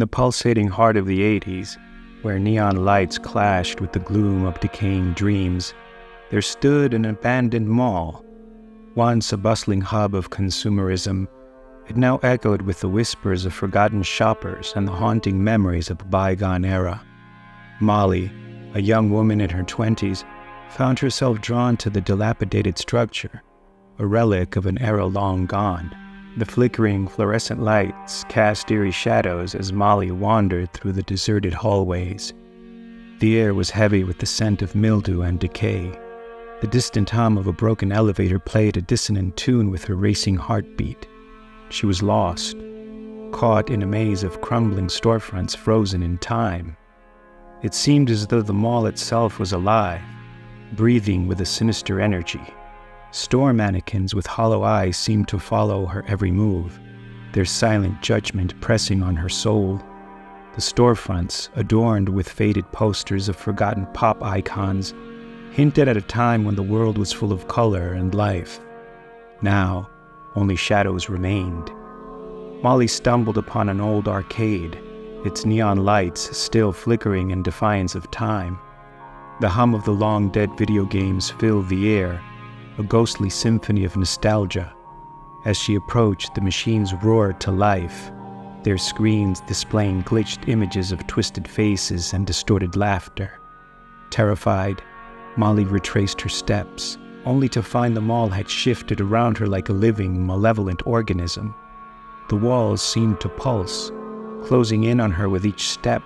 the pulsating heart of the 80s, where neon lights clashed with the gloom of decaying dreams, there stood an abandoned mall. Once a bustling hub of consumerism, it now echoed with the whispers of forgotten shoppers and the haunting memories of a bygone era. Molly, a young woman in her 20s, found herself drawn to the dilapidated structure, a relic of an era long gone. The flickering fluorescent lights cast eerie shadows as Molly wandered through the deserted hallways. The air was heavy with the scent of mildew and decay. The distant hum of a broken elevator played a dissonant tune with her racing heartbeat. She was lost, caught in a maze of crumbling storefronts frozen in time. It seemed as though the mall itself was alive, breathing with a sinister energy. Store mannequins with hollow eyes seemed to follow her every move, their silent judgment pressing on her soul. The storefronts, adorned with faded posters of forgotten pop icons, hinted at a time when the world was full of color and life. Now, only shadows remained. Molly stumbled upon an old arcade, its neon lights still flickering in defiance of time. The hum of the long-dead video games filled the air, a ghostly symphony of nostalgia. As she approached, the machines roared to life, their screens displaying glitched images of twisted faces and distorted laughter. Terrified, Molly retraced her steps, only to find the mall had shifted around her like a living, malevolent organism. The walls seemed to pulse, closing in on her with each step.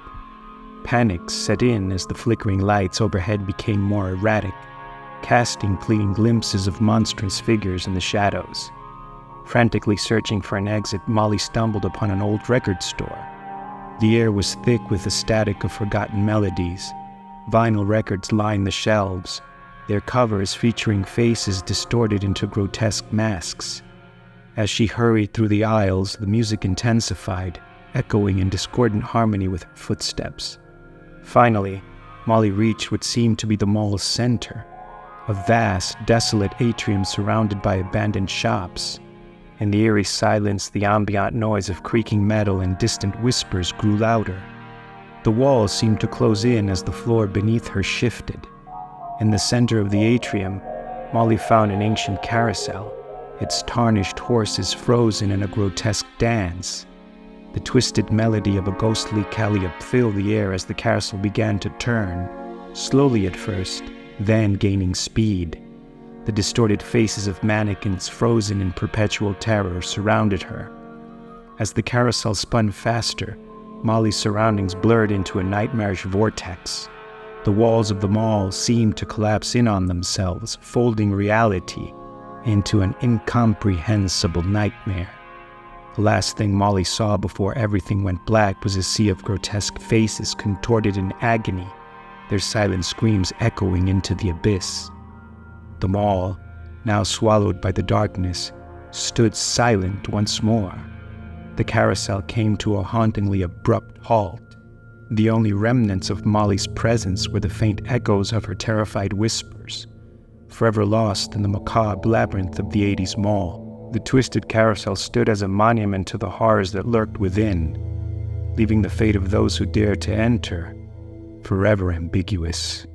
Panic set in as the flickering lights overhead became more erratic, casting fleeting glimpses of monstrous figures in the shadows. Frantically searching for an exit, Molly stumbled upon an old record store. The air was thick with the static of forgotten melodies. Vinyl records lined the shelves, their covers featuring faces distorted into grotesque masks. As she hurried through the aisles, the music intensified, echoing in discordant harmony with her footsteps. Finally, Molly reached what seemed to be the mall's center, a vast, desolate atrium surrounded by abandoned shops. In the eerie silence, the ambient noise of creaking metal and distant whispers grew louder. The walls seemed to close in as the floor beneath her shifted. In the center of the atrium, Molly found an ancient carousel, its tarnished horses frozen in a grotesque dance. The twisted melody of a ghostly calliope filled the air as the carousel began to turn, slowly at first, then gaining speed. The distorted faces of mannequins frozen in perpetual terror surrounded her. As the carousel spun faster, Molly's surroundings blurred into a nightmarish vortex. The walls of the mall seemed to collapse in on themselves, folding reality into an incomprehensible nightmare. The last thing Molly saw before everything went black was a sea of grotesque faces contorted in agony, their silent screams echoing into the abyss. The mall, now swallowed by the darkness, stood silent once more. The carousel came to a hauntingly abrupt halt. The only remnants of Molly's presence were the faint echoes of her terrified whispers, forever lost in the macabre labyrinth of the 80s mall. The twisted carousel stood as a monument to the horrors that lurked within, leaving the fate of those who dared to enter forever ambiguous.